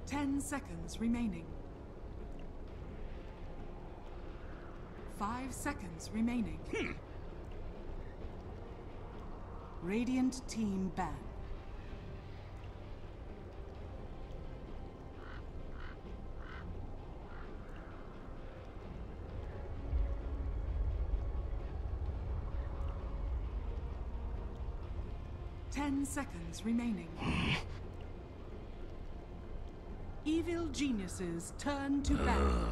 10 seconds remaining. 5 seconds remaining. Radiant team ban. Ten seconds remaining. Evil geniuses turn to ban.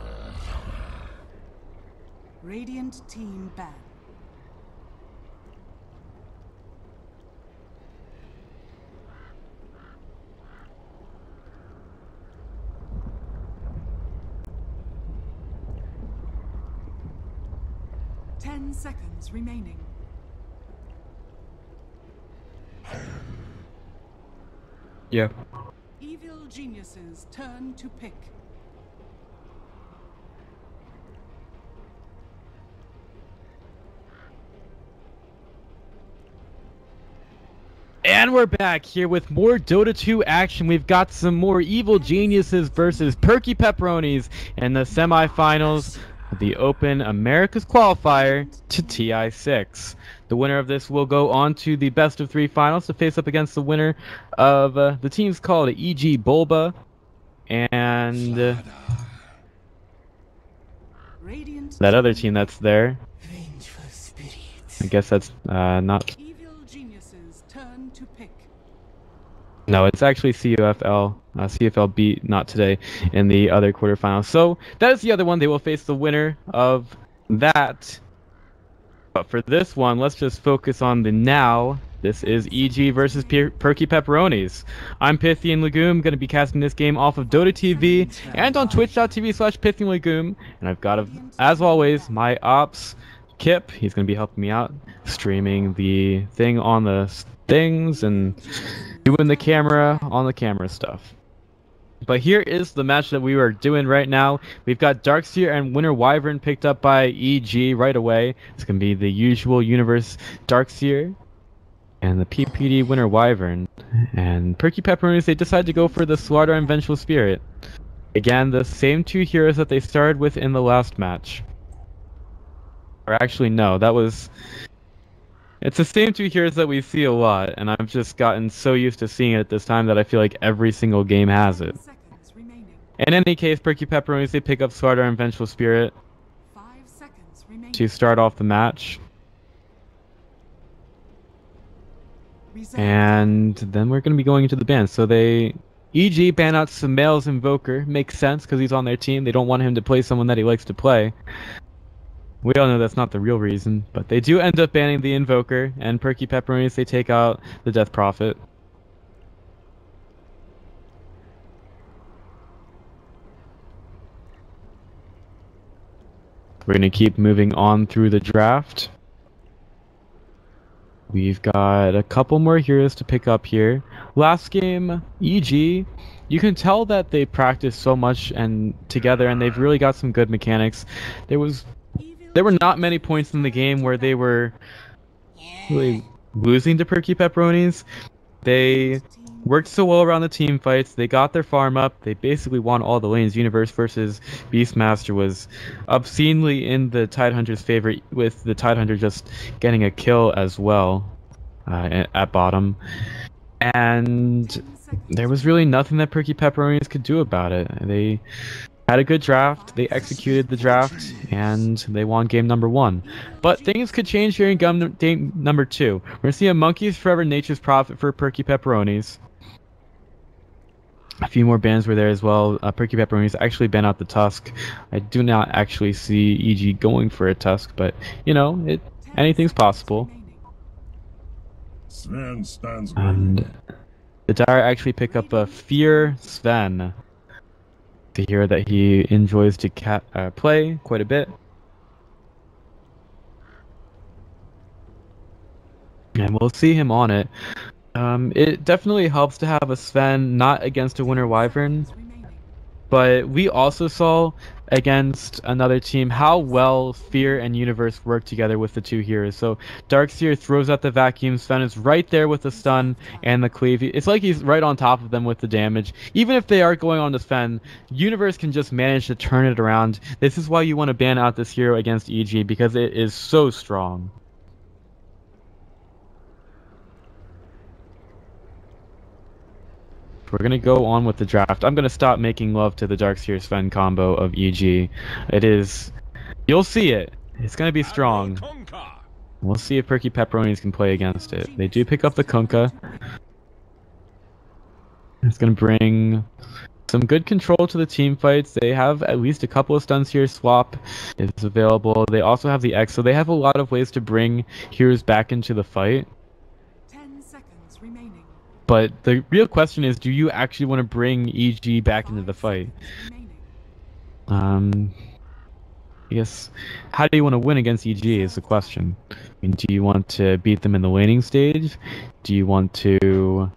Radiant team ban. Ten seconds remaining. Yeah. Evil geniuses turn to pick. And we're back here with more Dota 2 action. We've got some more Evil Geniuses versus Perky Pepperonis in the semifinals of the Open Americas Qualifier to TI6. The winner of this will go on to the best of 3 finals to face up against the winner of the teams called EG Bulba and that other team that's there. I guess that's not. No, it's actually CUFL. CFL beat not today in the other quarterfinals. So that is the other one. They will face the winner of that. But for this one, let's just focus on the now. This is EG versus Perky Pepperonis. I'm Pithy and Legume, going to be casting this game off of Dota TV and on twitch.tv/PithyandLegume. And I've got, as always, my ops, Kip. He's going to be helping me out, streaming the thing on the things and doing the camera on the camera stuff. But here is the match that we are doing right now. We've got Darkseer and Winter Wyvern picked up by EG right away. It's going to be the usual universe Darkseer and the PPD Winter Wyvern. And Perky Pepperonis, they decide to go for the Slaughter and Vengeful Spirit. Again, the same 2 heroes that they started with in the last match. Or actually, no, that was... It's the same 2 heroes that we see a lot, and I've just gotten so used to seeing it at this time that I feel like every single game has it. In any case, Perky Pepperonis, they pick up Slaughter and Vengeful Spirit to start off the match. And then we're going to be going into the ban. So they... EG ban out Sumail's Invoker. Makes sense, because he's on their team. They don't want him to play someone that he likes to play. We all know that's not the real reason, but they do end up banning the Invoker, and Perky Pepperonis, they take out the Death Prophet. We're going to keep moving on through the draft. We've got a couple more heroes to pick up here. Last game, EG, you can tell that they practiced so much and together, and they've really got some good mechanics. There were not many points in the game where they were really losing to Perky Pepperonis. They worked so well around the team fights. They got their farm up. They basically won all the lanes. Universe versus Beastmaster was obscenely in the Tidehunter's favor, with the Tidehunter just getting a kill as well at bottom. And there was really nothing that Perky Pepperonis could do about it. They had a good draft, they executed the draft, and they won game number 1. But things could change here in game number 2. We're going to see a Monkeys Forever Nature's Prophet for Perky Pepperonis. A few more bans were there as well. Perky Pepperonis actually banned out the Tusk. I do not actually see EG going for a Tusk, but, you know, anything's possible. Sven stands and the Dire actually pick up a Fear Sven. The hero that he enjoys to play quite a bit. And we'll see him on it. It definitely helps to have a Sven not against a Winter Wyvern, but we also saw against another team, how well Fear and Universe work together with the two heroes. So Darkseer throws out the vacuum, Sven is right there with the stun and the cleave. It's like he's right on top of them with the damage. Even if they are going on to Sven, Universe can just manage to turn it around. This is why you want to ban out this hero against EG, because it is so strong. We're going to go on with the draft. I'm going to stop making love to the Darkseer Sven combo of EG. It is... You'll see it. It's going to be strong. We'll see if Perky Pepperonis can play against it. They do pick up the Kunkka. It's going to bring some good control to the team fights. They have at least a couple of stuns here. Swap is available. They also have the X, so they have a lot of ways to bring heroes back into the fight. 10 seconds remaining. But the real question is, do you actually want to bring EG back into the fight? I guess, how do you want to win against EG is the question. I mean, do you want to beat them in the laning stage? Do you want to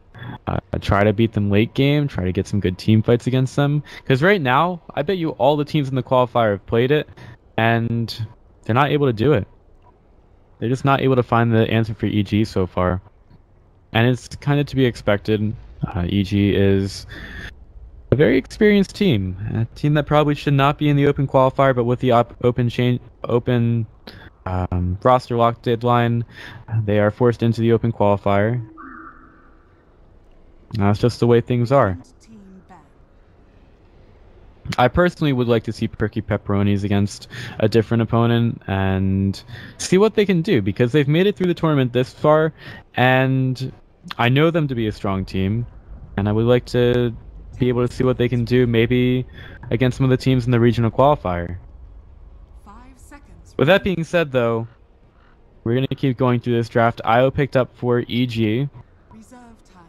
try to beat them late game? Try to get some good team fights against them? Because right now, I bet you all the teams in the qualifier have played it, and they're not able to do it. They're just not able to find the answer for EG so far. And it's kind of to be expected. EG is a very experienced team. A team that probably should not be in the open qualifier, but with the open roster lock deadline, they are forced into the open qualifier. That's just the way things are. I personally would like to see Perky Pepperonis against a different opponent and see what they can do, because they've made it through the tournament this far, and I know them to be a strong team, and I would like to be able to see what they can do maybe against some of the teams in the regional qualifier. 5 seconds. With that being said, though, we're going to keep going through this draft. IO picked up for EG. Reserve time.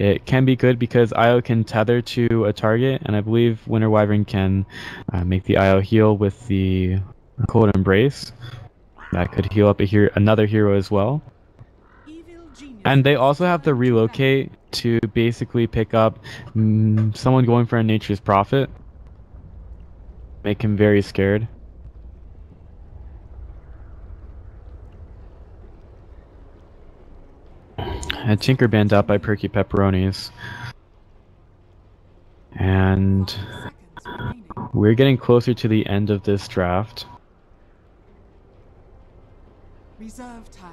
It can be good because IO can tether to a target, and I believe Winter Wyvern can make the IO heal with the Cold Embrace. That could heal up another hero as well. And they also have the Relocate to basically pick up someone going for a Nature's Prophet. Make him very scared. A Tinker banned out by Perky Pepperonis. And we're getting closer to the end of this draft. Reserve time.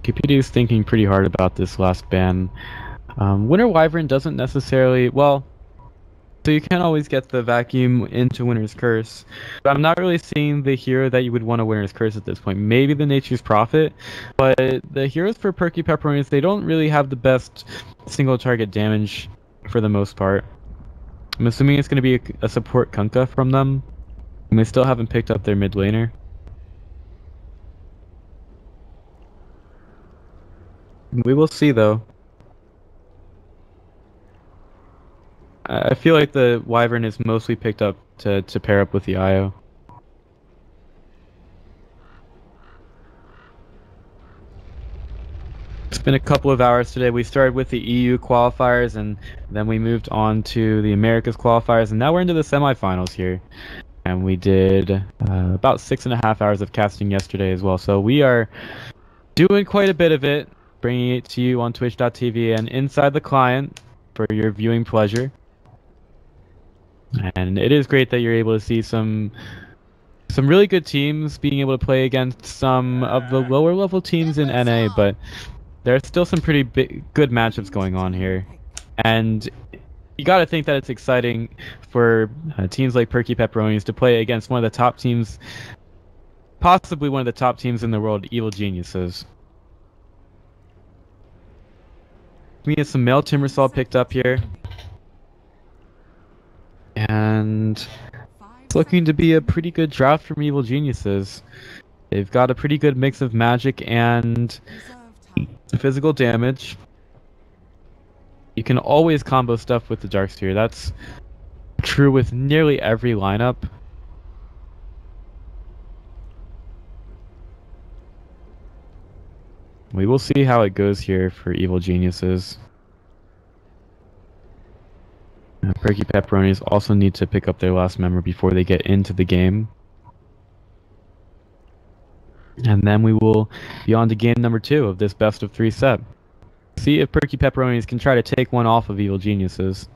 KPD is thinking pretty hard about this last ban. Winter Wyvern doesn't necessarily... Well, so you can't always get the vacuum into Winter's Curse. But I'm not really seeing the hero that you would want to Winter's Curse at this point. Maybe the Nature's Prophet, but the heroes for Perky Pepperonis, they don't really have the best single target damage for the most part. I'm assuming it's going to be a support Kunkka from them. And they still haven't picked up their mid laner. We will see, though. I feel like the Wyvern is mostly picked up to pair up with the IO. It's been a couple of hours today. We started with the EU qualifiers, and then we moved on to the Americas qualifiers, and now we're into the semifinals here. And we did about 6.5 hours of casting yesterday as well. So we are doing quite a bit of it, bringing it to you on twitch.tv and inside the client for your viewing pleasure. And it is great that you're able to see some really good teams being able to play against some of the lower level teams in NA, but there are still some pretty good matchups going on here. And you got to think that it's exciting for teams like Perky Pepperonis to play against one of the top teams, possibly one of the top teams in the world, Evil Geniuses. We have some male Timbersaw picked up here. And it's looking to be a pretty good draft from Evil Geniuses. They've got a pretty good mix of magic and physical damage. You can always combo stuff with the Darkseer. That's true with nearly every lineup. We will see how it goes here for Evil Geniuses. Perky Pepperonis also need to pick up their last member before they get into the game. And then we will be on to game number 2 of this best of 3 set. See if Perky Pepperonis can try to take one off of Evil Geniuses.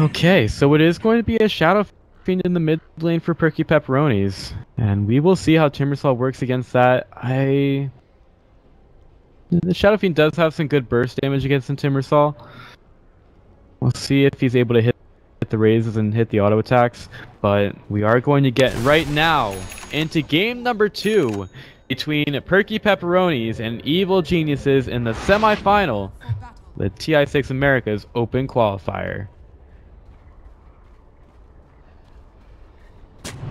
Okay, so it is going to be a Shadow Fiend in the mid lane for Perky Pepperonis. And we will see how Timbersaw works against that. The Shadow Fiend does have some good burst damage against the Timbersaw. We'll see if he's able to hit the raises and hit the auto attacks. But we are going to get right now into game number 2 between Perky Pepperonis and Evil Geniuses in the semifinal, the TI6 America's Open Qualifier.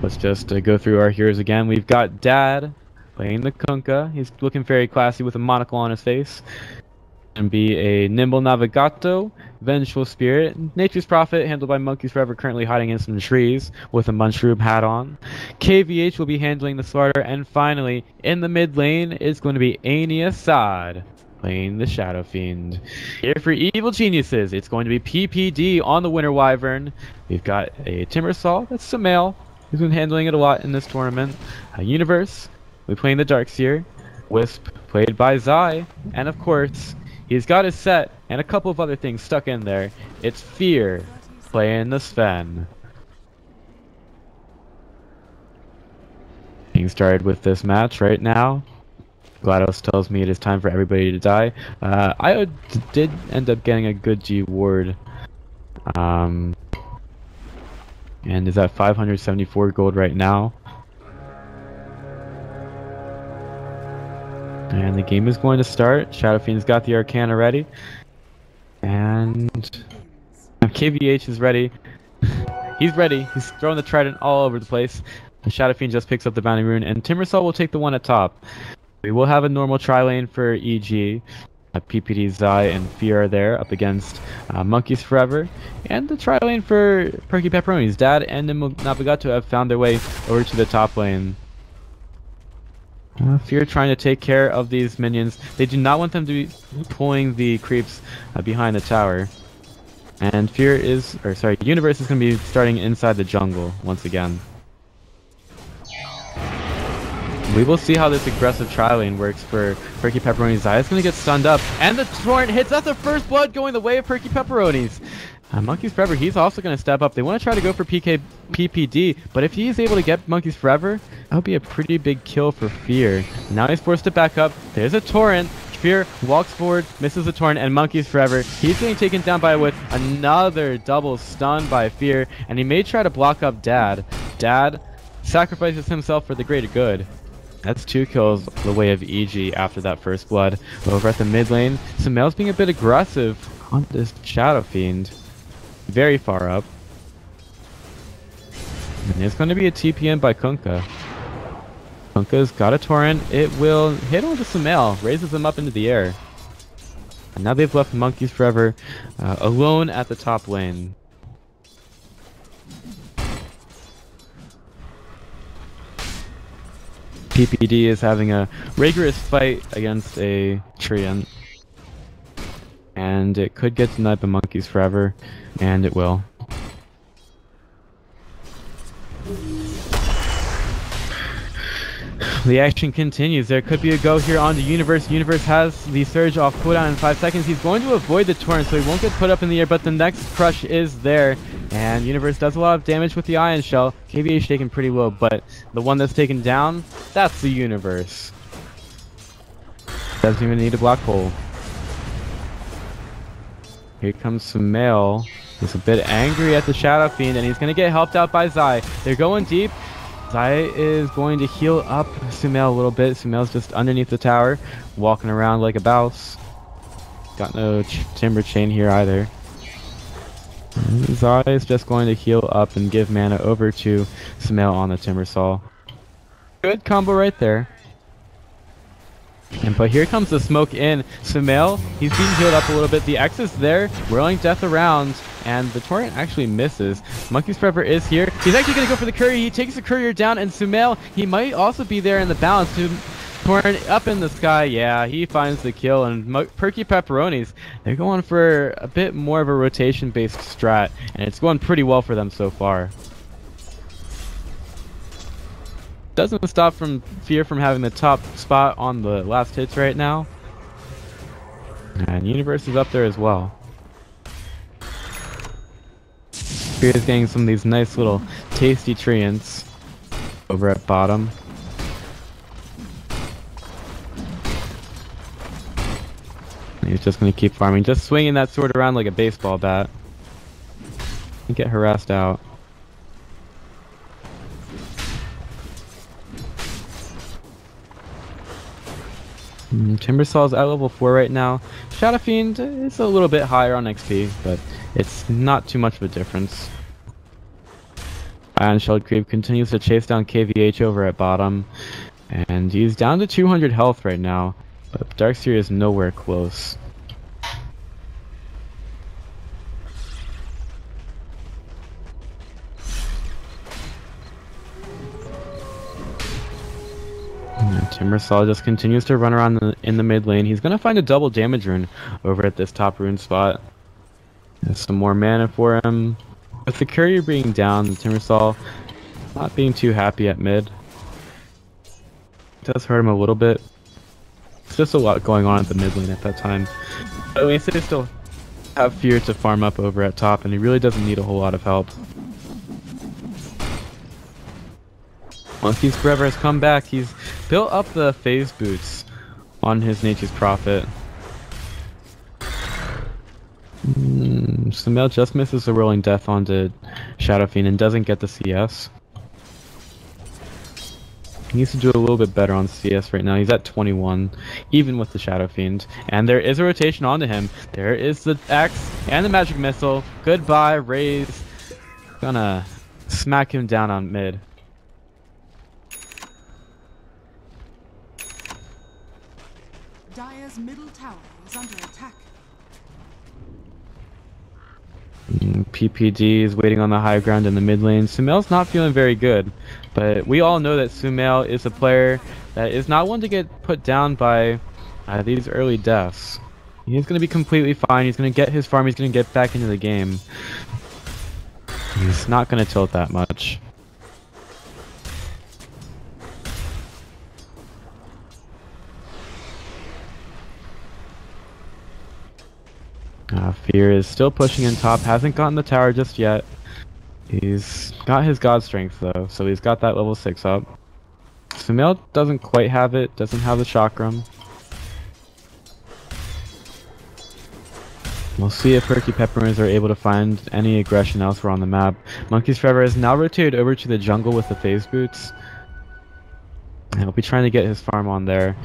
Let's just go through our heroes again. We've got Dad playing the Kunkka. He's looking very classy with a monocle on his face. And be a Nimble Navigato, Vengeful Spirit, Nature's Prophet, handled by Monkeys Forever, currently hiding in some trees with a Munchroom hat on. KVH will be handling the Slaughter, and finally, in the mid lane, is going to be Aini Assad, playing the Shadow Fiend. Here for Evil Geniuses, it's going to be PPD on the Winter Wyvern. We've got a Timbersaw, that's a male, who's been handling it a lot in this tournament. A Universe, we're playing the Darkseer. Wisp, played by Zai, and of course, he's got his set and a couple of other things stuck in there. It's Fear, playing the Sven. Getting started with this match right now. GLaDOS tells me it is time for everybody to die. I did end up getting a good G ward. And is at 574 gold right now. And the game is going to start. Shadow Fiend's got the Arcana ready. And KVH is ready. He's ready. He's throwing the Trident all over the place. The Shadow Fiend just picks up the Bounty Rune, and Timbersaw will take the one at top. We will have a normal tri-lane for EG. PPD, Zai, and Fear are there up against Monkeys Forever. And the tri-lane for Perky Pepperonis. Dad and Navigato have found their way over to the top lane. Fear trying to take care of these minions. They do not want them to be pulling the creeps behind the tower. And Universe is going to be starting inside the jungle once again. We will see how this aggressive tri-lane works for Perky Pepperonis. Zaya's going to get stunned up, and the torrent hits. That's the first blood going the way of Perky Pepperonis. Monkeys Forever, he's also going to step up. They want to try to go for PPD, but if he's able to get Monkeys Forever, that would be a pretty big kill for Fear. Now he's forced to back up. There's a torrent. Fear walks forward, misses the torrent, and Monkeys Forever. He's getting taken down by with another double stun by Fear, and he may try to block up Dad. Dad sacrifices himself for the greater good. That's 2 kills the way of EG after that first blood. Over at the mid lane, Sumail's being a bit aggressive on this Shadow Fiend. Very far up. And it's going to be a TPM by Kunkka. Kunkka's got a torrent. It will hit onto Sumail, raises them up into the air. And now they've left Monkeys Forever alone at the top lane. PPD is having a rigorous fight against a Treant. And it could get denied by Monkeys Forever, and it will. The action continues. There could be a go here on the Universe. Universe has the Surge off cooldown in 5 seconds. He's going to avoid the torrent, so he won't get put up in the air, but the next crush is there. And Universe does a lot of damage with the Ion Shell. KVH taken pretty low, but the one that's taken down, that's the Universe. Doesn't even need a Black Hole. Here comes Sumail. He's a bit angry at the Shadow Fiend, and he's going to get helped out by Zai. They're going deep. Zai is going to heal up Sumail a little bit. Sumail's just underneath the tower, walking around like a bouse. Got no Timber Chain here either. Zai is just going to heal up and give mana over to Sumail on the Timbersaw. Good combo right there. But here comes the smoke in. Sumail, he's being healed up a little bit. The X is there, whirling death around, and the Torrent actually misses. Monkey's Forever is here. He's actually going to go for the courier. He takes the courier down, and Sumail, he might also be there in the balance. Torrent up in the sky. Yeah, he finds the kill, and Perky Pepperonis, they're going for a bit more of a rotation-based strat, and it's going pretty well for them so far. Doesn't stop Fear from having the top spot on the last hits right now. And Universe is up there as well. Fear is getting some of these nice little tasty treants over at bottom. He's just going to keep farming, just swinging that sword around like a baseball bat. And get harassed out. Timbersaw's at level 4 right now. Shadow Fiend is a little bit higher on XP, but it's not too much of a difference. Ion Shelled Creep continues to chase down KVH over at bottom, and he's down to 200 health right now, but Darkseer is nowhere close. Timbersaw just continues to run around in the mid lane. He's gonna find a double damage rune over at this top rune spot. There's some more mana for him. With the courier being down, Timbersaw not being too happy at mid. It does hurt him a little bit. It's just a lot going on at the mid lane at that time. But at least they still have Fear to farm up over at top, and he really doesn't need a whole lot of help. Monkey's Forever has come back. He's built up the phase boots on his Nature's Prophet. Sumail just misses the Rolling Death onto Shadow Fiend and doesn't get the CS. He needs to do a little bit better on CS right now. He's at 21, even with the Shadow Fiend. And there is a rotation onto him. There is the Axe and the Magic Missile. Goodbye, Raze. Gonna smack him down on mid. Dire's middle tower is under attack. PPD is waiting on the high ground in the mid lane. Sumail's not feeling very good, but we all know that Sumail is a player that is not one to get put down by these early deaths. He's going to be completely fine. He's going to get his farm. He's going to get back into the game. He's not going to tilt that much. Fear is still pushing in top, hasn't gotten the tower just yet. He's got his god strength though, so he's got that level 6 up. Sumail doesn't quite have it, doesn't have the chakram. We'll see if Perky Pepperonis are able to find any aggression elsewhere on the map. Monkey's Forever is now rotated over to the jungle with the phase boots. And he'll be trying to get his farm on there.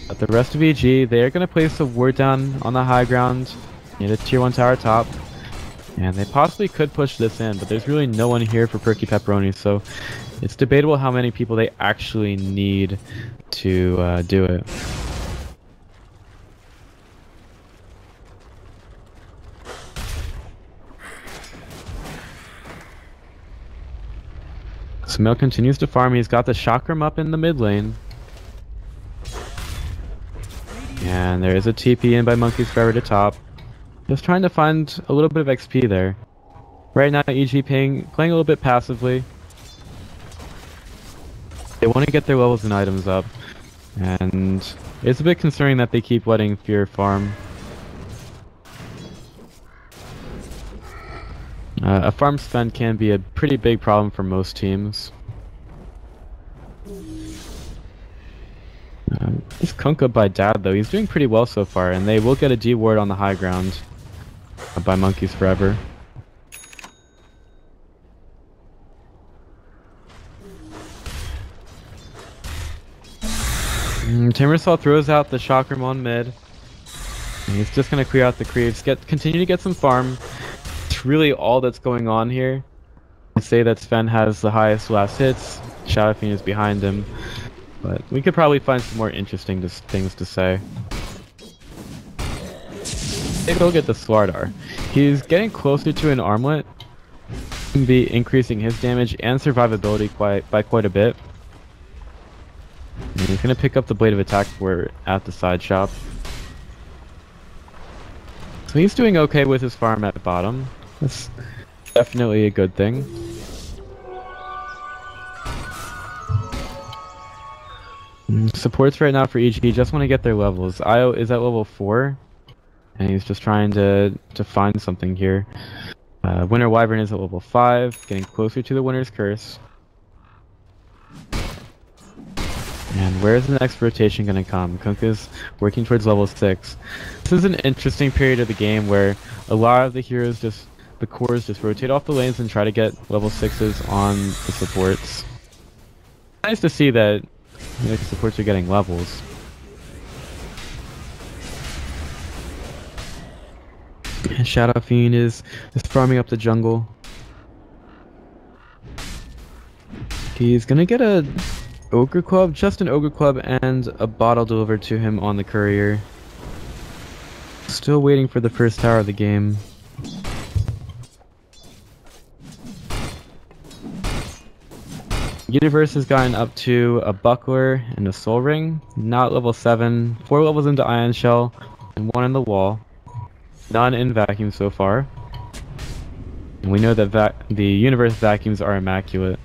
But the rest of EG, they are going to place a ward down on the high ground. Need a tier 1 tower top. And they possibly could push this in, but there's really no one here for Perky Pepperonis, so it's debatable how many people they actually need to do it. Sumail continues to farm. He's got the chakram up in the mid lane. And there is a TP in by Monkey's Forever to top. Just trying to find a little bit of XP there. Right now, EG playing a little bit passively. They want to get their levels and items up. And it's a bit concerning that they keep letting Fear farm. A farm spend can be a pretty big problem for most teams. This Kunkka by Dad though, he's doing pretty well so far, and they will get a D ward on the high ground by Monkeys Forever. Timbersaw throws out the chakram on mid. And he's just gonna clear out the creeps, continue to get some farm. It's really all that's going on here. I'd say that Sven has the highest last hits. Shadow Fiend is behind him. but we could probably find some more interesting things to say. Take a look at the Slardar. He's getting closer to an armlet. Can be increasing his damage and survivability by quite a bit. And he's gonna pick up the Blade of Attack for at the side shop. So he's doing okay with his farm at bottom. That's definitely a good thing. Supports right now for EG just want to get their levels. IO is at level 4, and he's just trying to find something here. Winter Wyvern is at level 5, getting closer to the Winter's Curse. And where's the next rotation going to come? Kunkka's working towards level 6. This is an interesting period of the game where a lot of the heroes the cores just rotate off the lanes and try to get level 6s on the supports. Nice to see that the supports are getting levels. And Shadow Fiend is farming up the jungle. He's gonna get a Ogre Club, just an Ogre Club, and a bottle delivered to him on the courier. Still waiting for the first tower of the game. Universe has gotten up to a Buckler and a Soul Ring, not level 7, 4 levels into Ion Shell, and 1 in the wall. None in Vacuum so far. And we know that the Universe Vacuums are immaculate.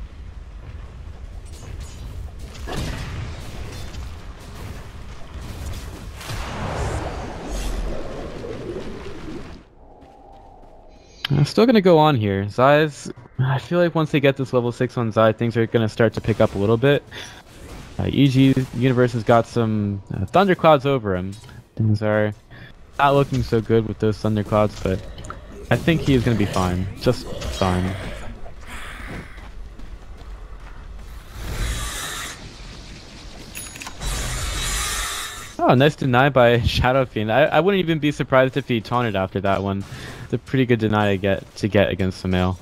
I'm still gonna go on here. Zai's, I feel like once they get this level 6 on Zai, things are gonna start to pick up a little bit. EG Universe has got some thunderclouds over him. Things are not looking so good with those thunderclouds, but I think he is gonna be fine. Just fine. Oh, nice deny by Shadow Fiend. I wouldn't even be surprised if he taunted after that one. It's a pretty good deny to get against Sumail.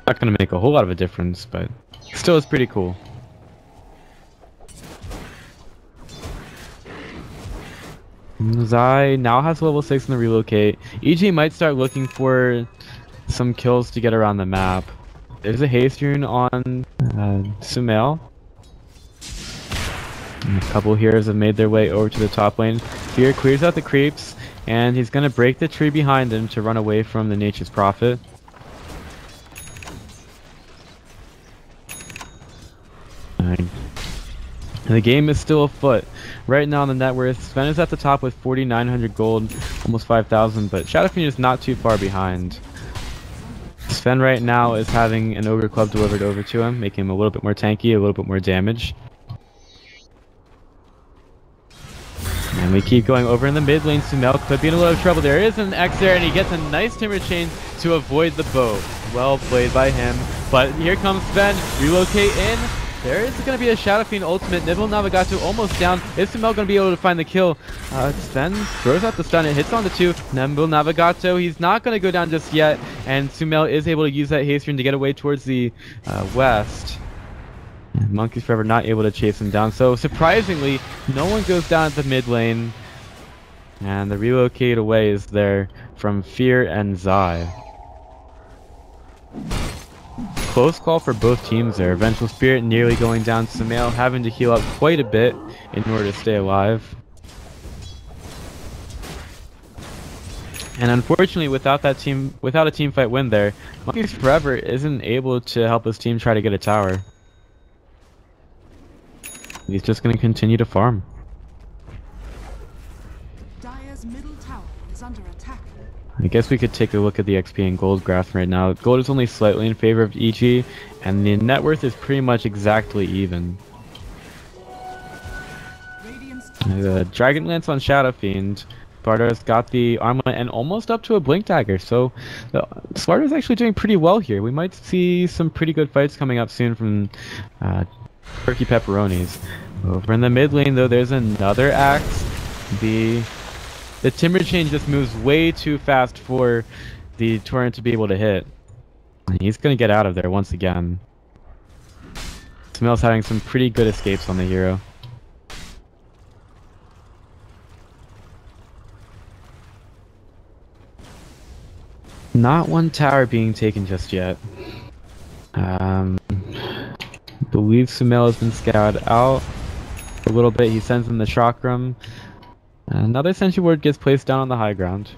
Not gonna make a whole lot of a difference, but still it's pretty cool. Zai now has level 6 in the relocate. EG might start looking for some kills to get around the map. There's a haste rune on Sumail. And a couple heroes have made their way over to the top lane. Fear clears out the creeps, and he's gonna break the tree behind him to run away from the Nature's Prophet. And the game is still afoot. Right now on the net worth, Sven is at the top with 4,900 gold, almost 5,000, but Shadowfiend is not too far behind. Sven right now is having an Ogre Club delivered over to him, making him a little bit more tanky, a little bit more damage. And we keep going over in the mid lane. Sumail could be in a little trouble. There is an X there, and he gets a nice Timber Chain to avoid the bow. Well played by him. But here comes Sven. Relocate in. There is going to be a Shadow Fiend ultimate. Nibble Navagato almost down. Is Sumail going to be able to find the kill? Sven throws out the stun. It hits on the 2. Nibble Navagato, he's not going to go down just yet. And Sumail is able to use that haste rune to get away towards the west. Monkey's Forever not able to chase him down. So surprisingly, no one goes down at the mid lane. And the relocate away is there from Fear and Zai. Close call for both teams there. Vengeful Spirit nearly going down. Sumail having to heal up quite a bit in order to stay alive. And unfortunately, without a team fight win there, Monkey's Forever isn't able to help his team try to get a tower. He's just going to continue to farm. Dire's middle tower is under attack. I guess we could take a look at the XP and gold graph right now. Gold is only slightly in favor of EG, and the net worth is pretty much exactly even. The Dragon Lance on Shadow Fiend. Sparta's got the armlet and almost up to a Blink Dagger, so Sparta's actually doing pretty well here. We might see some pretty good fights coming up soon from Perky Pepperonis. Over in the mid lane though, there's another axe. The Timber Chain just moves way too fast for the Torrent to be able to hit. And he's gonna get out of there once again. Smel's having some pretty good escapes on the hero. Not one tower being taken just yet. Believe Sumail has been scouted out a little bit. He sends in the chakram. Another sentry ward gets placed down on the high ground.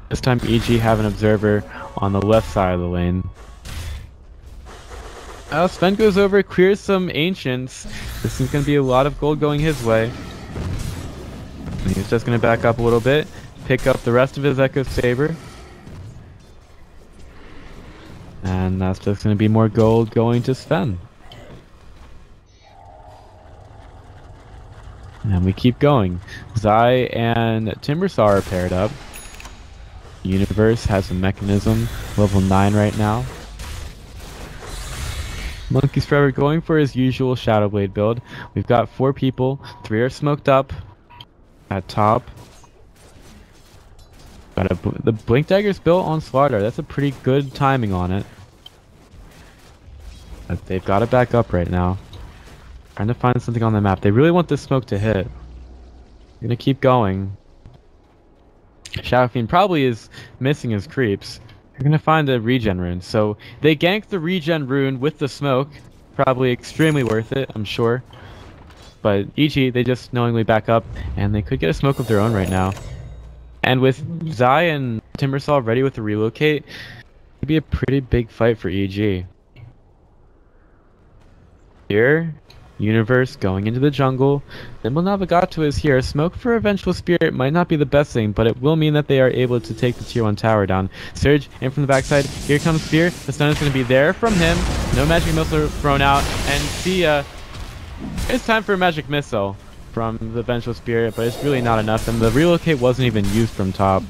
This time EG have an observer on the left side of the lane. Sven goes over, clears some ancients. This is going to be a lot of gold going his way. And he's just going to back up a little bit, pick up the rest of his Echo Saber. And that's just going to be more gold going to Sven. And we keep going. Zai and Timbersaw are paired up. Universe has a mechanism, level 9 right now. Monkey's Forever going for his usual Shadow Blade build. We've got 4 people, 3 are smoked up at top. The Blink Dagger's built on Slaughter. That's a pretty good timing on it. But they've got to back up right now. Trying to find something on the map. They really want this smoke to hit. They're gonna keep going. Shadow Fiend probably is missing his creeps. They're gonna find a regen rune. So they gank the regen rune with the smoke. Probably extremely worth it, I'm sure. But EG, they just knowingly back up, and they could get a smoke of their own right now. And with Zai and Timbersaw ready with the relocate, it'd be a pretty big fight for EG. Here, Universe going into the jungle. Nimble Navigatu is here. Smoke for Vengeful Spirit might not be the best thing, but it will mean that they are able to take the tier 1 tower down. Surge in from the backside. Here comes Spear. The stun is going to be there from him. No magic missile thrown out. And see, it's time for a magic missile from the Vengeful Spirit, but it's really not enough, and the relocate wasn't even used from top.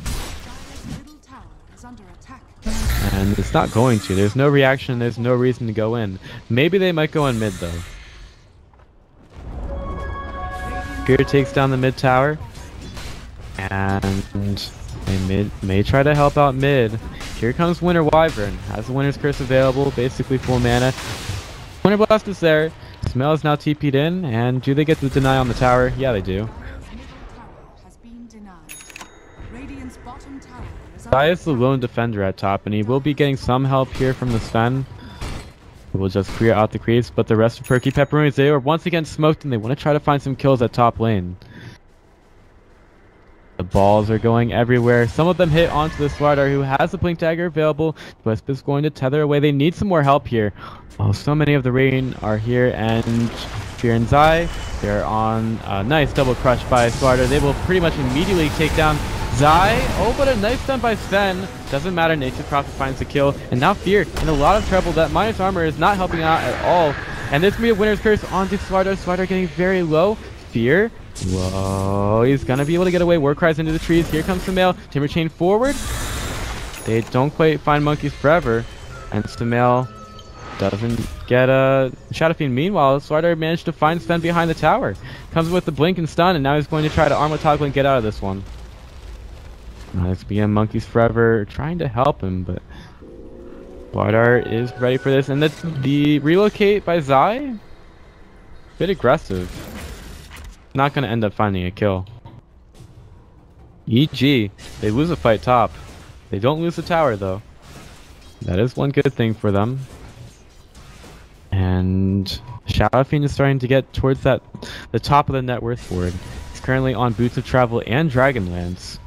And it's not going to. There's no reaction, there's no reason to go in. Maybe they might go in mid though. Spear takes down the mid tower, and they may try to help out mid. Here comes Winter Wyvern, has the Winter's Curse available, basically full mana. Winter Blast is there. Sumail is now TP'd in, and do they get the deny on the tower? Yeah, they do. Zai is the lone defender at top, and he will be getting some help here from the Sven. He will just clear out the creeps, but the rest of Perky Pepperonis, they are once again smoked, and they want to try to find some kills at top lane. The balls are going everywhere. Some of them hit onto the Slardar, who has the Blink Dagger available. Wisp is going to tether away. They need some more help here. Oh, so many of the rain are here, and Fear and Zai, they're on a nice double crush by Slardar. They will pretty much immediately take down Zai. Oh, but a nice stun by Sven. Doesn't matter, Nature's Prophet finds the kill. And now Fear in a lot of trouble. That minus armor is not helping out at all. And this will be a Winter's Curse onto Slardar. Slardar getting very low. Fear. Whoa, he's gonna be able to get away. War Cries into the trees. Here comes Sumail. Timber Chain forward. They don't quite find Monkeys Forever. And Sumail doesn't get a Shadow Fiend. Meanwhile, Slardar managed to find Sven behind the tower. Comes with the blink and stun, and now he's going to try to armor toggle and get out of this one. Nice BM Monkeys Forever trying to help him, but Slardar is ready for this. And the relocate by Zai, a bit aggressive. Not going to end up finding a kill. EG, they lose a fight top. They don't lose the tower though. That is one good thing for them. And Shadow Fiend is starting to get towards the top of the net worth board. He's currently on Boots of Travel and Dragonlance.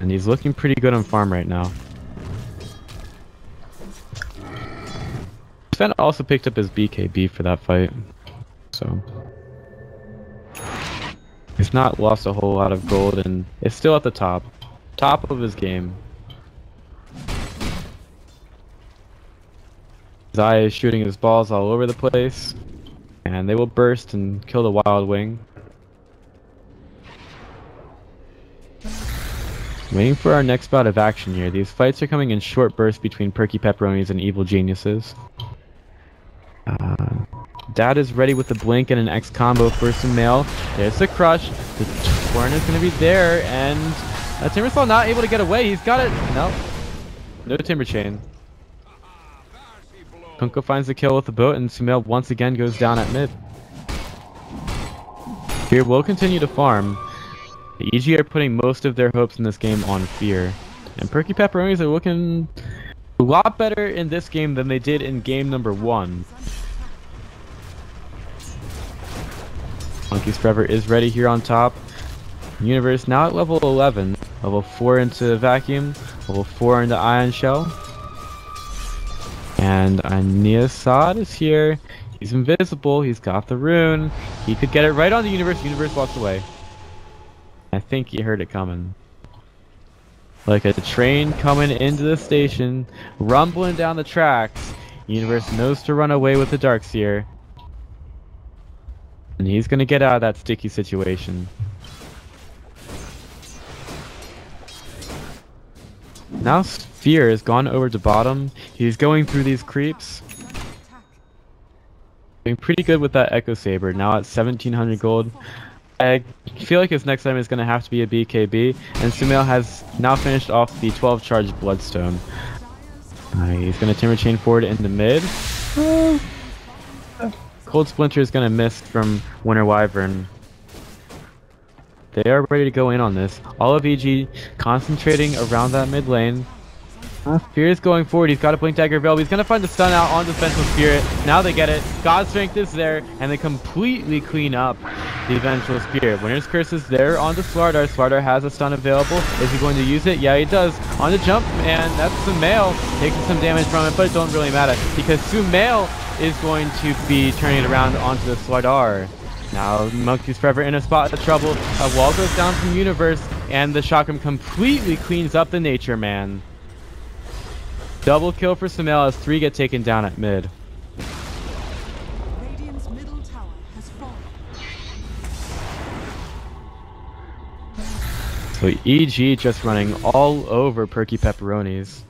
And he's looking pretty good on farm right now. Sven also picked up his BKB for that fight, so he's not lost a whole lot of gold, and it's still at the top of his game. Zai is shooting his balls all over the place, and they will burst and kill the Wild Wing. Waiting for our next bout of action here. These fights are coming in short bursts between Perky Pepperonis and Evil Geniuses. Dad is ready with the blink and an X combo for Sumail. There's the crush. The Torn is going to be there, and Timbersaw not able to get away. He's got it. No. No timber chain. Kunko finds the kill with the boat, and Sumail once again goes down at mid. Fear will continue to farm. The EG are putting most of their hopes in this game on Fear. And Perky Pepperonis are looking a lot better in this game than they did in game number 1. Monkey's Forever is ready here on top. Universe now at level 11. Level 4 into Vacuum. Level 4 into Ion Shell. And Aniasad is here. He's invisible. He's got the rune. He could get it right on the Universe. Universe walks away. I think he heard it coming. Like a train coming into the station, rumbling down the tracks. Universe knows to run away with the Darkseer. And he's gonna get out of that sticky situation. Now Sphere has gone over to bottom. He's going through these creeps. Doing pretty good with that Echo Saber, now at 1700 gold. I feel like his next item is going to have to be a BKB, and Sumail has now finished off the 12 charge Bloodstone. He's going to Timber Chain forward into mid. Cold Splinter is going to miss from Winter Wyvern. They are ready to go in on this. All of EG concentrating around that mid lane. Fear is going forward. He's got a Blink Dagger Veil. He's going to find the stun out on Defensive Spirit. Now they get it. God's Strength is there, and they completely clean up the Vengeful Spirit. Winter's Curse is there onto Slardar. Slardar has a stun available. Is he going to use it? Yeah, he does. On the jump, and that's Sumail taking some damage from it, but it don't really matter because Sumail is going to be turning it around onto the Slardar. Now Monkey's Forever in a spot of trouble. A wall goes down from Universe, and the Chakram completely cleans up the Nature Man. Double kill for Sumail as 3 get taken down at mid. Radiant's middle tower has fallen. So EG just running all over Perky Pepperonis.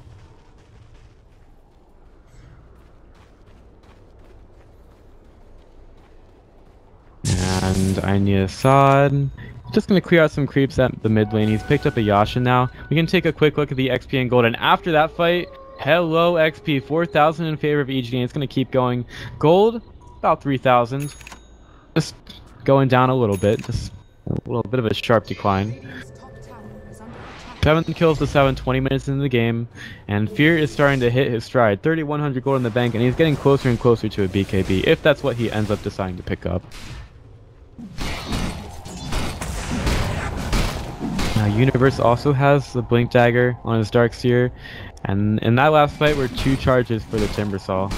And Aniasad just going to clear out some creeps at the mid lane. He's picked up a Yasha now. We can take a quick look at the XP and gold, and after that fight, hello XP, 4,000 in favor of EG, and it's going to keep going. Gold, about 3,000. Just going down a little bit, just a little bit of a sharp decline. 7 kills to 7, 20 minutes into the game, and Fear is starting to hit his stride. 3,100 gold in the bank, and he's getting closer and closer to a BKB, if that's what he ends up deciding to pick up. Now Universe also has the Blink Dagger on his Darkseer, and in that last fight were 2 charges for the Timbersaw.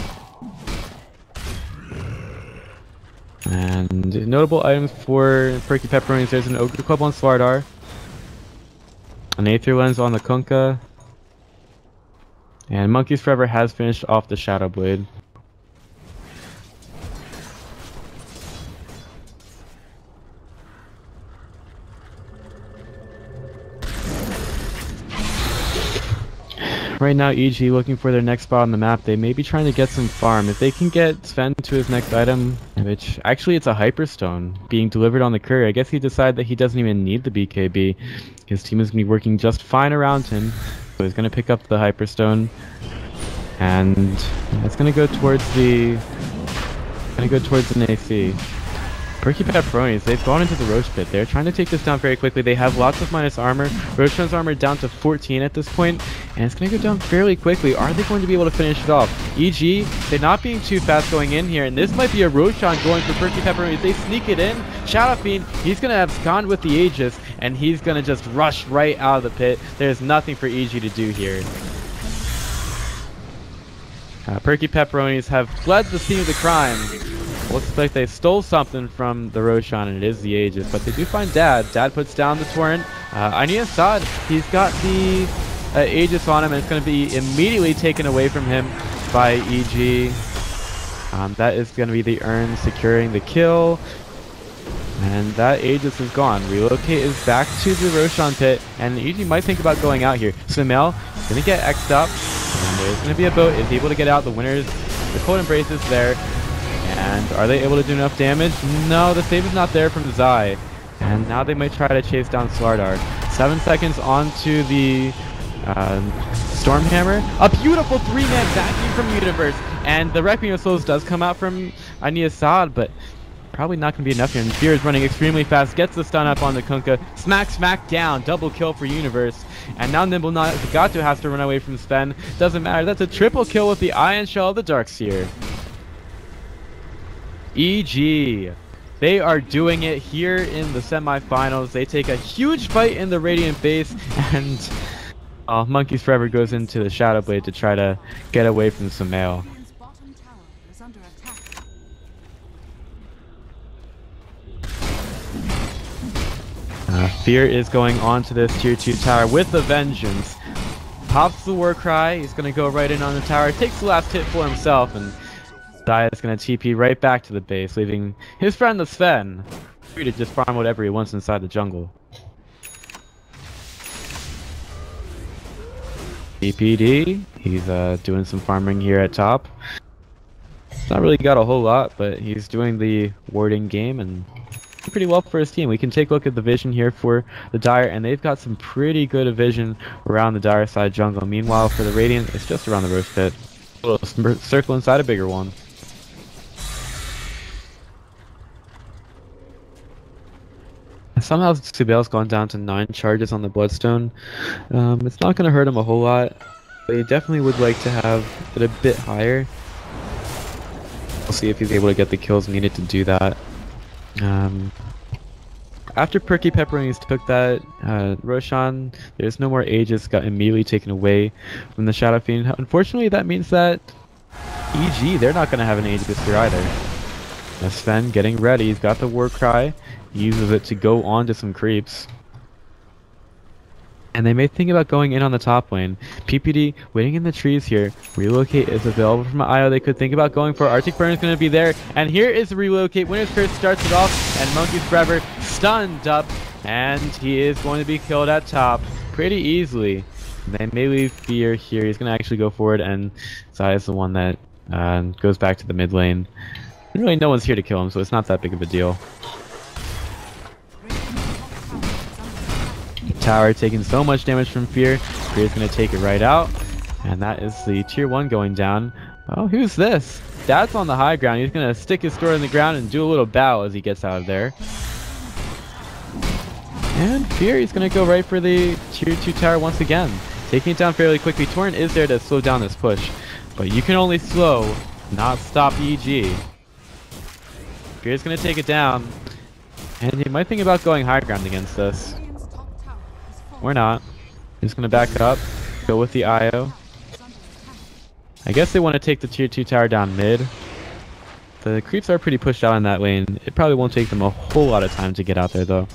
And notable items for Perky Pepperonis, there's an Ogre Club on Slardar, an Aether Lens on the Kunkka, and Monkey's Forever has finished off the Shadow Blade. Right now, EG looking for their next spot on the map. They may be trying to get some farm. If they can get Sven to his next item, which actually it's a Hyperstone being delivered on the courier. I guess he decided that he doesn't even need the BKB. His team is going to be working just fine around him. So he's going to pick up the Hyperstone. And it's going to go towards the... an AC. Perky Pepperonis, they've gone into the Roche Pit. They're trying to take this down very quickly. They have lots of minus armor. Roshan's armor down to 14 at this point, and it's going to go down fairly quickly. Are they going to be able to finish it off? EG, they're not being too fast going in here, and this might be a Roshan going for Perky Pepperonis. They sneak it in. Shadow Fiend, he's going to abscond with the Aegis, and he's going to just rush right out of the pit. There's nothing for EG to do here. Perky Pepperonis have fled the scene of the crime. Looks like they stole something from the Roshan, and it is the Aegis, but they do find Dad. Dad puts down the Torrent. Aniasad, he's got the Aegis on him, and it's going to be immediately taken away from him by EG. That is going to be the Urn securing the kill, and that Aegis is gone. Relocate is back to the Roshan pit, and EG might think about going out here. Sumail is going to get X'd up, and there's going to be a boat. Is he able to get out? The Cold Embrace is there. And are they able to do enough damage? No, the save is not there from Zai. And now they might try to chase down Slardar. 7 seconds onto the Stormhammer. A beautiful 3-man vacuum from Universe. And the Requiem of Souls does come out from Assad, but probably not going to be enough here. And Fear is running extremely fast. Gets the stun up on the Kunkka. Smack down. Double kill for Universe. And now Nimble Gato has to run away from Sven. Doesn't matter. That's a triple kill with the Iron Shell of the Darkseer. EG. They are doing it here in the semifinals. They take a huge fight in the Radiant base, and Monkeys Forever goes into the Shadow Blade to try to get away from Sumail. Radiant's bottom tower is under attack. Fear is going on to this tier 2 tower with a vengeance. Pops the war cry. He's going to go right in on the tower. Takes the last hit for himself, and Dia is going to TP right back to the base, leaving his friend the Sven free to just farm whatever he wants inside the jungle. PPD, he's doing some farming here at top. Not really got a whole lot, but he's doing the warding game and pretty well for his team. We can take a look at the vision here for the Dire, and they've got some pretty good vision around the Dire side jungle. Meanwhile, for the Radiant, it's just around the Roast Pit. A little circle inside a bigger one. Somehow Subail's gone down to 9 charges on the Bloodstone. It's not going to hurt him a whole lot, but he definitely would like to have it a bit higher. We'll see if he's able to get the kills needed to do that. After Perky Pepperonis took that, Roshan, there's no more Aegis, got immediately taken away from the Shadow Fiend. Unfortunately, that means that EG, they're not going to have an Aegis here either. Sven getting ready, he's got the war cry. He uses it to go on to some creeps. And they may think about going in on the top lane. PPD waiting in the trees here. Relocate is available from IO. They could think about going for Arctic Burn is going to be there. And here is the relocate. Winner's Curse starts it off. And Monkeys Forever stunned up. And he is going to be killed at top pretty easily. They may leave Fear here. He's going to actually go forward. And Zai is the one that goes back to the mid lane. And really no one's here to kill him, so it's not that big of a deal. Tower taking so much damage from Fear. Fear's going to take it right out. And that is the tier 1 going down. Oh, who's this? Dad's on the high ground. He's going to stick his sword in the ground and do a little bow as he gets out of there. And Fear, he's going to go right for the tier 2 tower once again. Taking it down fairly quickly. Torrent is there to slow down this push. But you can only slow, not stop EG. Fear's going to take it down. And he might think about going high ground against this. Or not. He's going to back up, go with the IO. I guess they want to take the tier 2 tower down mid. The creeps are pretty pushed out in that lane. It probably won't take them a whole lot of time to get out there though.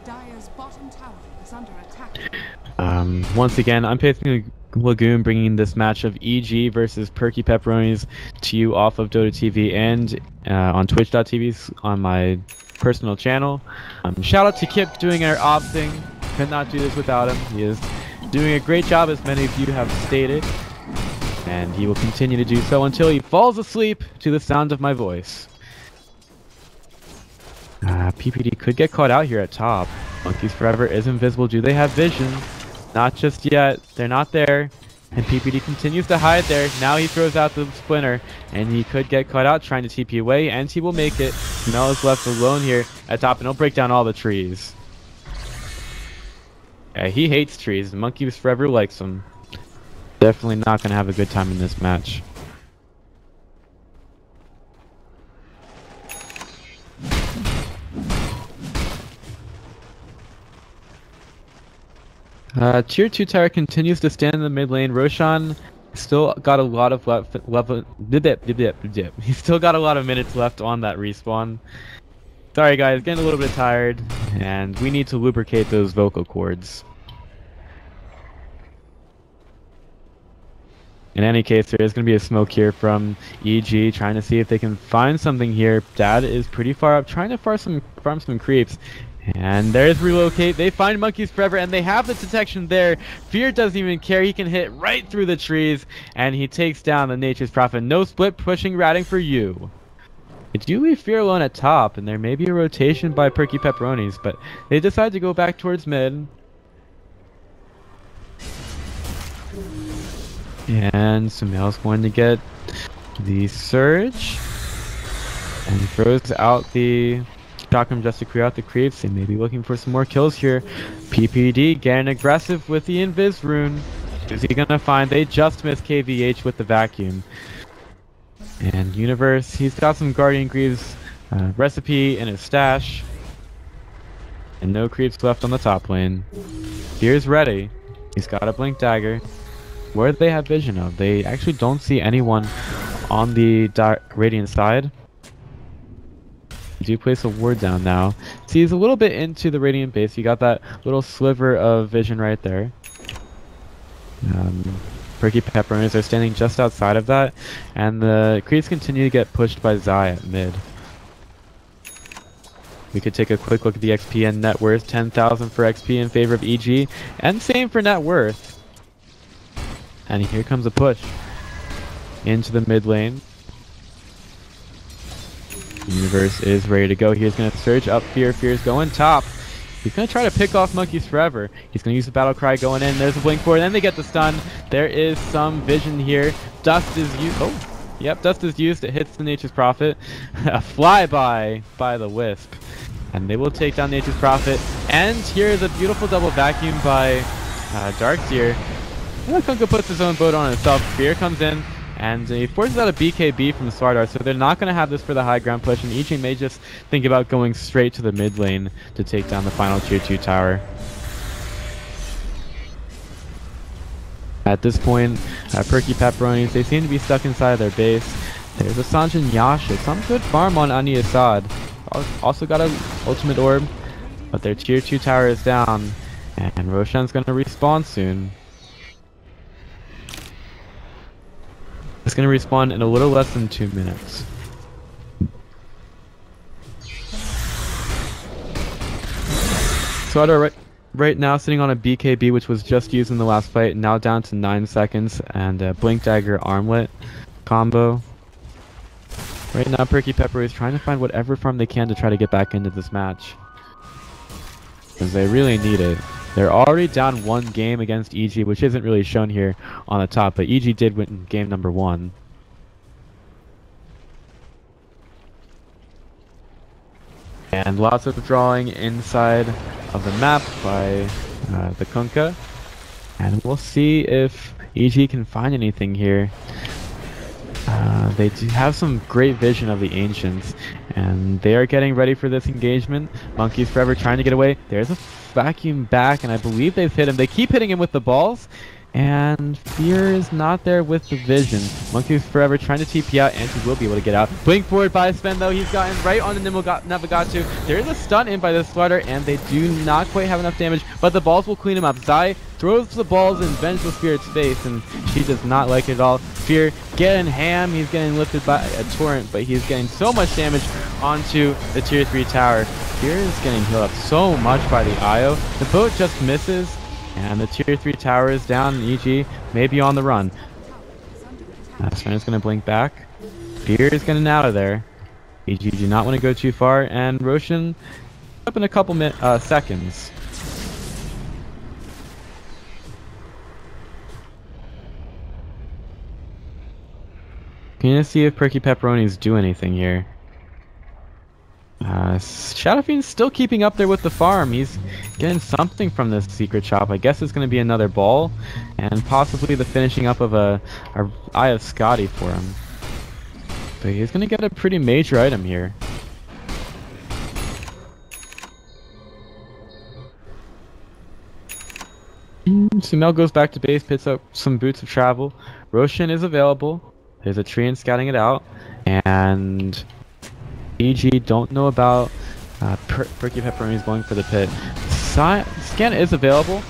Dire's bottom tower is under attack. Once again, I'm picking Lagoon, bringing this match of EG versus Perky Pepperonis to you off of Dota TV and on Twitch.tv on my personal channel. Shout out to Kip doing our op thing. Could not do this without him. He is doing a great job, as many of you have stated, and he will continue to do so until he falls asleep to the sound of my voice. PPD could get caught out here at top. Monkeys Forever is invisible. Do they have vision? Not just yet. They're not there. And PPD continues to hide there. Now he throws out the Splinter, and he could get caught out trying to TP away, and he will make it. Mel is left alone here at top, and he'll break down all the trees. Yeah, he hates trees. Monkeys Forever likes them. Definitely not going to have a good time in this match. Tier 2 tower continues to stand in the mid lane. Roshan still got a lot of He's still got a lot of minutes left on that respawn. Sorry guys, getting a little bit tired, and we need to lubricate those vocal cords. In any case, there is going to be a smoke here from EG, trying to see if they can find something here. Dad is pretty far up, trying to farm some creeps. And there's relocate. They find Monkeys Forever, and they have the detection there. Fear doesn't even care. He can hit right through the trees, and he takes down the Nature's Prophet. No split, pushing, ratting for you. They do leave Fear alone at top, and there may be a rotation by Perky Pepperonis, but they decide to go back towards mid. And Sumail's going to get the surge. And he throws out the shotgun just to clear out the creeps. They may be looking for some more kills here. PPD getting aggressive with the Invis rune. Who's he gonna find? They just missed KVH with the vacuum. And Universe, he's got some Guardian Greaves recipe in his stash. And no creeps left on the top lane. Here's ready. He's got a Blink Dagger. Where do they have vision of? They actually don't see anyone on the Radiant side. Do place a ward down now. See, he's a little bit into the Radiant base. You got that little sliver of vision right there. Perky Pepperonis are standing just outside of that, and the creeps continue to get pushed by Zai at mid. We could take a quick look at the XP and net worth. 10,000 for XP in favor of EG, and same for net worth. And here comes a push into the mid lane. Universe is ready to go. He's going to surge up Fear. Fear's going top. He's going to try to pick off Monkeys Forever. He's going to use the Battle Cry going in. There's a blink for it. Then they get the stun. There is some vision here. Dust is used. Oh, yep, Dust is used. It hits the Nature's Prophet. A flyby by the Wisp. And they will take down Nature's Prophet. And here is a beautiful double vacuum by Darkseer. And Kunkka puts his own boat on himself. Fear comes in. And he forces out a BKB from Swardart, so they're not going to have this for the high ground push, and EG may just think about going straight to the mid lane to take down the final tier 2 tower. At this point, Perky Pepperonis, they seem to be stuck inside their base. There's a Sanjin Yasha, some good farm on Ani Assad. Also got an ultimate orb, but their tier 2 tower is down, and Roshan's going to respawn soon. It's going to respawn in a little less than 2 minutes. Swardart right now sitting on a BKB, which was just used in the last fight, now down to 9 seconds, and a Blink Dagger Armlet combo. Right now, Perky Pepper is trying to find whatever farm they can to try to get back into this match, because they really need it. They're already down 1 game against EG, which isn't really shown here on the top, but EG did win game number 1. And lots of drawing inside of the map by the Kunkka. And we'll see if EG can find anything here. They do have some great vision of the Ancients, and they are getting ready for this engagement. Monkeys Forever trying to get away. There's a vacuum back, and I believe they've hit him. They keep hitting him with the balls, and Fear is not there with the vision. Monkeys Forever trying to TP out, and he will be able to get out. Blink forward by Sven, though. He's gotten right on the Navigatu. There is a stun in by the Swardart, and they do not quite have enough damage, but the balls will clean him up. Zai throws the balls in Vengeful Spirit's face, and she does not like it at all. Fear getting ham. He's getting lifted by a torrent, but he's getting so much damage onto the tier 3 tower. Fear is getting healed up so much by the IO. The boat just misses, and the tier 3 tower is down, and EG may be on the run. Sven is going to blink back. Fear is getting out of there. EG do not want to go too far, and Roshan up in a couple seconds. Can you see if Perky Pepperonis do anything here? Shadow Fiend's still keeping up there with the farm. He's getting something from this secret shop. I guess it's going to be another ball, and possibly the finishing up of a Eye of Scotty for him. But he's going to get a pretty major item here. Sumail goes back to base, picks up some Boots of Travel. Roshan is available. There's a Treant scouting it out, and EG don't know about Perky Pepperonis going for the pit. Scan is available,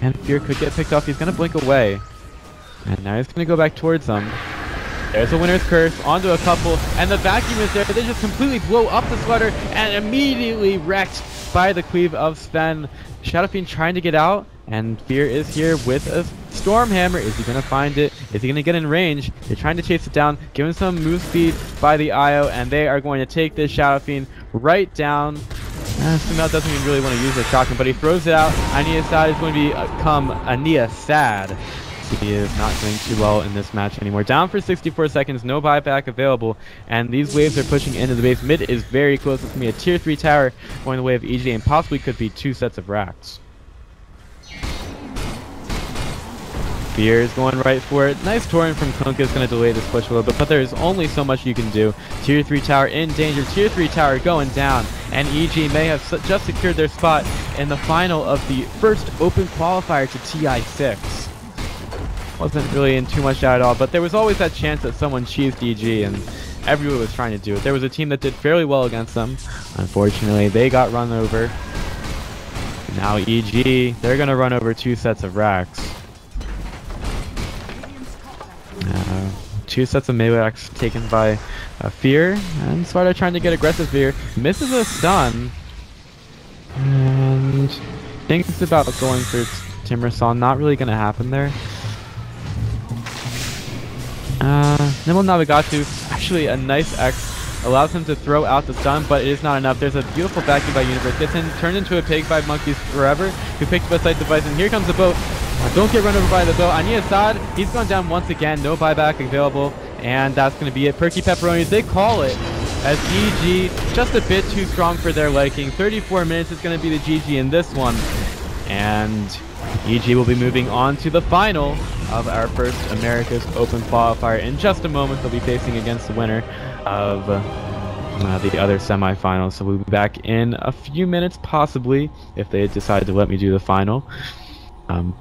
and Fear could get picked off. He's going to blink away, and now he's going to go back towards them. There's a Winner's Curse onto a couple, and the vacuum is there. They just completely blow up the sweater, and immediately wrecked by the cleave of Sven. Shadow Fiend trying to get out, and Fear is here with a Storm Hammer. Is he going to find it? Is he going to get in range? They're trying to chase it down, give him some move speed by the IO, and they are going to take this Shadow Fiend right down. Sumail doesn't even really want to use the shotgun, but he throws it out. Ania Sad is going to become Ania Sad. he is not doing too well in this match anymore. Down for 64 seconds, no buyback available, and these waves are pushing into the base. Mid is very close. It's going to be a tier 3 tower going the way of EJ, and possibly could be 2 sets of racks. Fear is going right for it. Nice Torrent from Kunkka is going to delay this push a little bit, but there's only so much you can do. Tier 3 tower in danger. Tier 3 tower going down, and EG may have just secured their spot in the final of the first open qualifier to TI6. Wasn't really in too much doubt at all, but there was always that chance that someone cheesed EG, and everyone was trying to do it. There was a team that did fairly well against them. Unfortunately, they got run over. Now EG, they're going to run over 2 sets of racks. 2 sets of melee racks taken by Fear, and Sparta trying to get aggressive here. Misses a stun, and thinks about going for Timbersaw. Not really going to happen there. Nimble Navigatu, actually a nice X, allows him to throw out the stun, but it is not enough. There's a beautiful backing by Universe. Gets in, turned into a pig by Monkeys Forever, who picked up a site device, and here comes the boat. Don't get run over by the boat. Ani Assad, he's gone down once again. No buyback available, and that's going to be it. Perky Pepperonis, they call it, as EG just a bit too strong for their liking. 34 minutes is going to be the GG in this one, and EG will be moving on to the final of our first America's Open qualifier. In just a moment, they'll be facing against the winner of the other semifinals. So we'll be back in a few minutes, possibly, if they decide to let me do the final.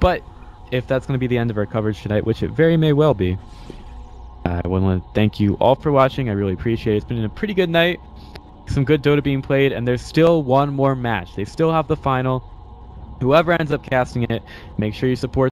But if that's going to be the end of our coverage tonight, which it very may well be, I want to thank you all for watching. I really appreciate it. It's been a pretty good night. Some good Dota being played, and there's still one more match. They still have the final. Whoever ends up casting it, make sure you support